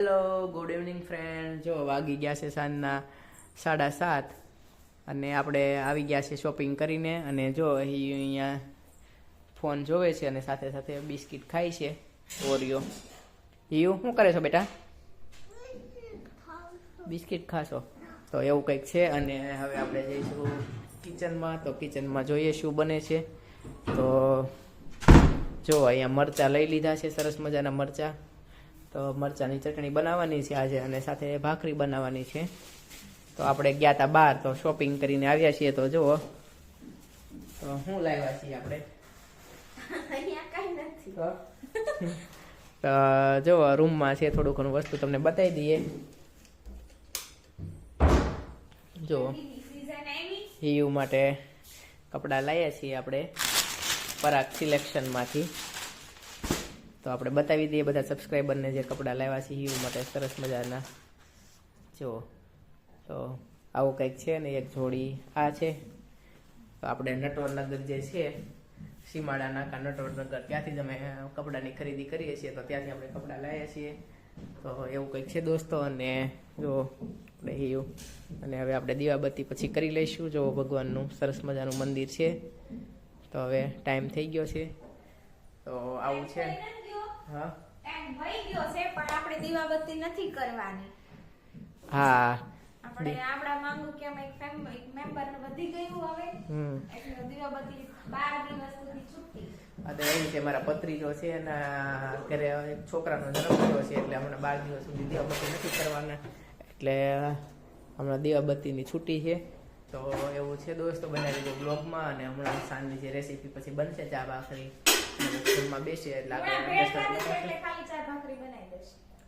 Hello, good evening friend. જો વાગી ગયા છે સાંજના 7:30 અને આપણે આવી ગયા છે શોપિંગ કરીને. અને જો અહીંયા ફોન જોવે છે અને સાથે સાથે બિસ્કિટ ખાય છે ઓરિયો. હિયુ શું કરે છો બેટા? બિસ્કિટ ખાશો? તો એવું કંઈક છે. અને હવે આપણે જઈશું કિચનમાં. તો કિચનમાં જોઈએ શું બને છે. તો જો અહીંયા મરચાં લઈ લીધા છે, સરસ મજાના મરચાં. તો મરચાંની ચટણી બનાવવાની છે આજે અને સાથે ભાખરી બનાવવાની છે. તો આપણે ગયા હતા બહાર, તો શોપિંગ કરીને આવ્યા છીએ. તો જુઓ તો શું લાવ્યા છીએ આપણે. તો જો રૂમમાં છે થોડું ઘણું વસ્તુ તમને બતાવી દઈએ. જો હિયુ માટે કપડાં લાવ્યા છીએ આપણે પરાગ સિલેક્શનમાંથી. તો આપણે બતાવી દઈએ બધા સબસ્ક્રાઈબરને જે કપડાં લાવ્યા છે હિયુ માટે સરસ મજાના. જો તો આવું કંઈક છે ને એક જોડી આ છે. તો આપણે નટવરનગર જે છે સીમાડા નાકા નટવરનગર, ત્યાંથી જ અમે કપડાની ખરીદી કરીએ છીએ. તો ત્યાંથી આપણે કપડાં લાવ્યા છીએ. તો એવું કંઈક છે દોસ્તો. અને જો આપણે હિયુ અને હવે આપણે દીવાબત્તી પછી કરી લઈશું. જો ભગવાનનું સરસ મજાનું મંદિર છે. તો હવે ટાઈમ થઈ ગયો છે. તો આવું છે. હા ટાઈમ થઈ ગયો છે પણ આપણે દીવાબત્તી નથી કરવાની. હા આપણે આપડા માંગુ કે અમે એક મેમ્બર વધી ગયું હવે એટલે દીવાબત્તી 12 દિવસ સુધી છૂટી. અરે એવું છે, મારા પત્રીજો છે એના ઘરે એક છોકરાનો જન્મ થયો છે એટલે હમણાં 12 દિવસ સુધી દીવાબત્તી નથી કરવાના. એટલે હમણાં દીવાબત્તીની છૂટી છે. તો એવું છે દોસ્તો, બનાવી દો બ્લોગમાં. અને હમણાં સાંજની જે રેસીપી પછી બનશે ચા ભાખરી માં બેસે એટલે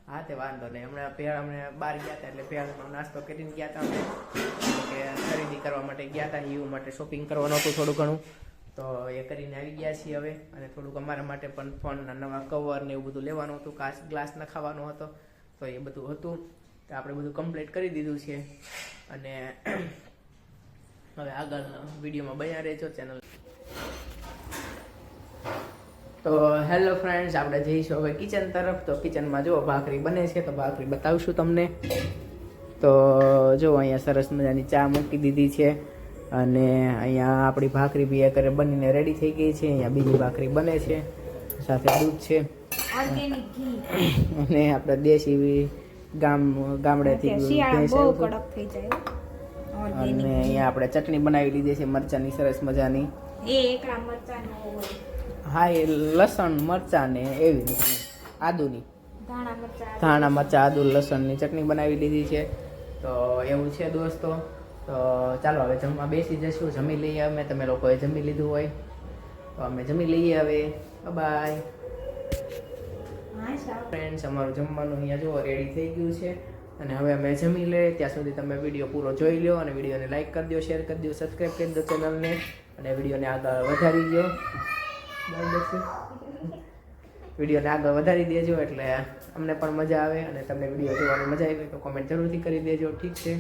હા તે વાંધો નહીં. હમણાં ભેળ અમને બહાર ગયા હતા એટલે ભેળનો નાસ્તો કરીને ગયા હતા અમે કે ખરીદી કરવા માટે ગયા હતા. હિયુ માટે શોપિંગ કરવાનું હતું થોડું ઘણું, તો એ કરીને આવી ગયા છીએ હવે. અને થોડુંક અમારા માટે પણ ફોનના નવા કવર ને એવું બધું લેવાનું હતું, કાચ ગ્લાસ નખાવાનો હતો. તો એ બધું હતું તો આપણે બધું કમ્પ્લીટ કરી દીધું છે. અને હવે આગળ વિડીયોમાં બન્યા રહેજો ચેનલ. તો હેલો ફ્રેન્ડ્સ, આપણે જઈશું હવે કિચન તરફ. તો કિચનમાં જો ભાખરી બને છે, તો ભાખરી બતાવશું તમને. તો જો અહીંયા સરસ મજાની ચા મૂકી દીધી છે. અને અહીંયા આપણી ભાખરી બી એક બનીને રેડી થઈ ગઈ છે. અહીંયા બીજી ભાખરી બને છે, સાથે દૂધ છે અને આપણે દેશી ગામડેથી અને અહીંયા આપણે ચટણી બનાવી લીધી છે મરચાંની સરસ મજાની. હા એ લસણ મરચાં ને એવી રીતે આદુની ધાણા મરચાં આદુ લસણની ચટણી બનાવી લીધી છે. તો એવું છે દોસ્તો. તો ચાલો હવે જમવા બેસી જઈશું. જમી લઈએ અમે, તમે લોકોએ જમી લીધું હોય તો અમે જમી લઈએ હવે. બાય ફ્રેન્ડ્સ, અમારું જમવાનું અહીંયા જુઓ રેડી થઈ ગયું છે. અને હવે અમે જમી લઈએ. ત્યાં સુધી તમે વિડીયો પૂરો જોઈ લો અને વિડીયોને લાઈક કરી દો, શેર કરી દો, સબસ્ક્રાઈબ કરી દો ચેનલને અને વિડીયોને આગળ વધારી દો. વિડીયોને આગળ વધારી દેજો એટલે અમને પણ મજા આવે. અને તમને વિડીયો જોવાની મજા આવી તો કોમેન્ટ જરૂરથી કરી દેજો. ઠીક છે.